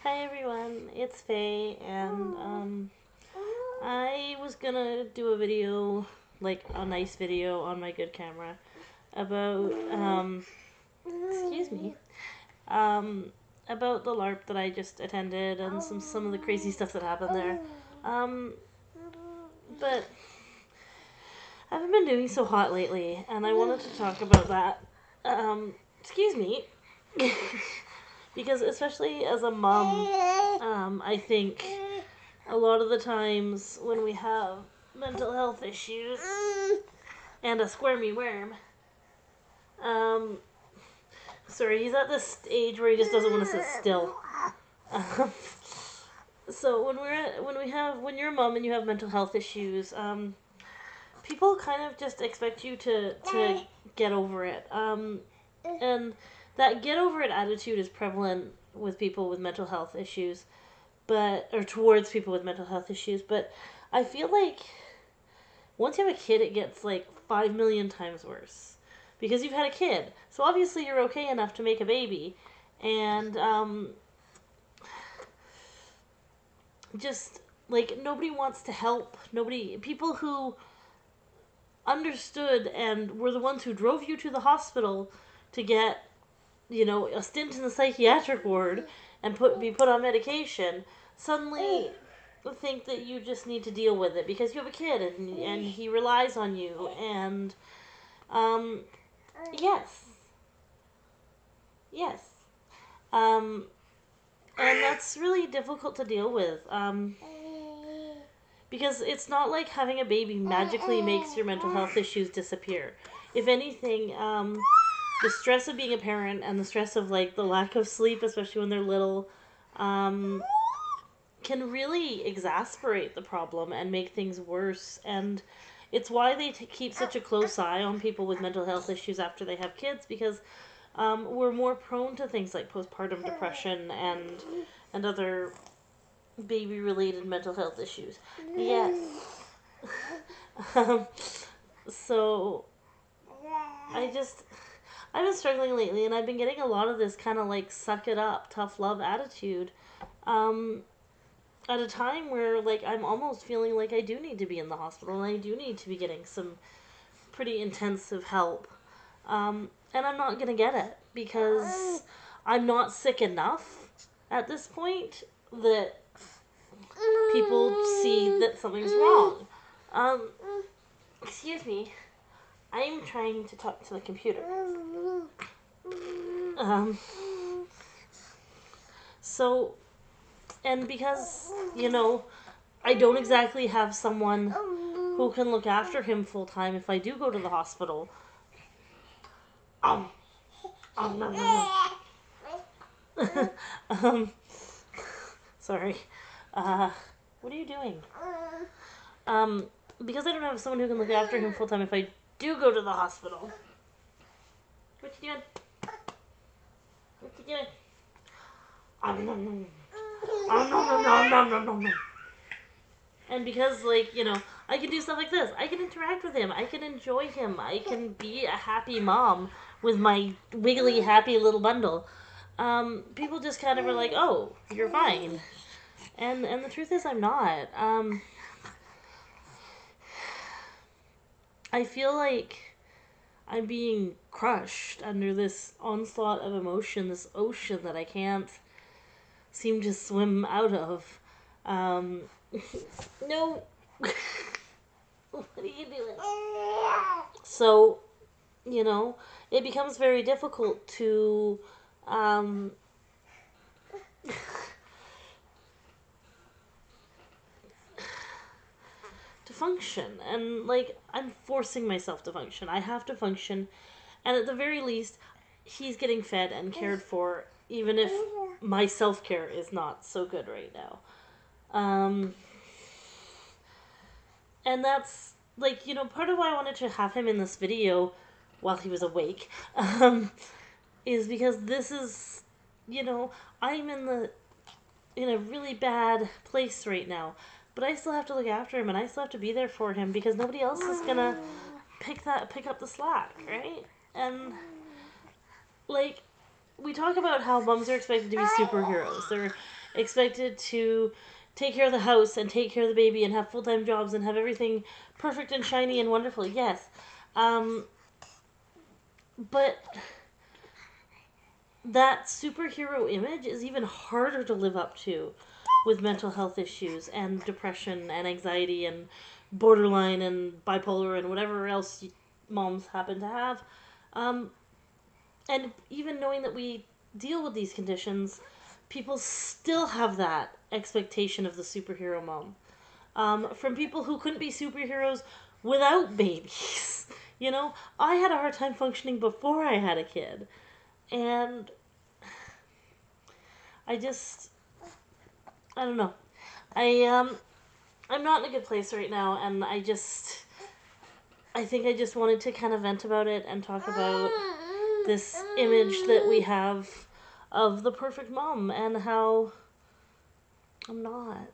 Hi everyone, it's Faye, and I was gonna do a video, like a nice video on my good camera, about excuse me, um, about the LARP that I just attended and some of the crazy stuff that happened there. Um, but I haven't been doing so hot lately, and I wanted to talk about that. Excuse me. Because especially as a mom, I think a lot of the times when we have mental health issues and a squirmy worm, um, sorry, he's at this stage where he just doesn't want to sit still. Um, so when you're a mom and you have mental health issues, people kind of just expect you to get over it. And that get over it attitude is prevalent with people with mental health issues, or towards people with mental health issues. But I feel like once you have a kid, it gets like 5 million times worse because you've had a kid. So obviously you're okay enough to make a baby, and just like nobody wants to help. Nobody, people who understood and were the ones who drove you to the hospital to get, a stint in the psychiatric ward and be put on medication, suddenly think that you just need to deal with it because you have a kid and he relies on you. And um yes, yes, um and that's really difficult to deal with, because it's not like having a baby magically makes your mental health issues disappear. If anything, the stress of being a parent and the stress of like the lack of sleep, especially when they're little, um, can really exasperate the problem and make things worse. And it's why they keep such a close eye on people with mental health issues after they have kids, because we're more prone to things like postpartum depression and other baby related mental health issues. Yes. um, so I just I've been struggling lately, and I've been getting a lot of this kind of like suck it up, tough love attitude. Um, at a time where like I'm almost feeling like I do need to be in the hospital and I do need to be getting some pretty intensive help. And I'm not gonna get it because I'm not sick enough at this point that people see that something's wrong. Um, excuse me. I'm trying to talk to the computer. Um, so, and because, I don't exactly have someone who can look after him full time if I do go to the hospital. Um, no, no, no. Sorry. Uh, what are you doing? Um, because I don't have someone who can look after him full time if I do go to the hospital. What you doing? What you doing? No, no, no. No, no, no, no, no, no, no. And because, like, I can do stuff like this. I can interact with him. I can enjoy him. I can be a happy mom with my wiggly, happy little bundle. People just kind of are like, oh, you're fine. And the truth is, I'm not. I feel like I'm being crushed under this onslaught of emotion, this ocean that I can't seem to swim out of. Um, no. What are you doing? So, it becomes very difficult um, to function. And, like, I'm forcing myself to function. I have to function. And at the very least, he's getting fed and cared for, even if my self care is not so good right now. Um, and that's, like, part of why I wanted to have him in this video while he was awake, is because this is, I'm in a really bad place right now. But I still have to look after him, and I still have to be there for him because nobody else is gonna pick up the slack, right? And like we talk about how moms are expected to be superheroes. They're expected to take care of the house and take care of the baby and have full-time jobs and have everything perfect and shiny and wonderful. Yes. But that superhero image is even harder to live up to with mental health issues and depression and anxiety and borderline and bipolar and whatever else moms happen to have. And even knowing that we deal with these conditions, people still have that expectation of the superhero mom. From people who couldn't be superheroes without babies. You know, I had a hard time functioning before I had a kid. And I just, I don't know. I'm not in a good place right now, and I think I just wanted to kind of vent about it and talk about this image that we have of the perfect mom and how I'm not.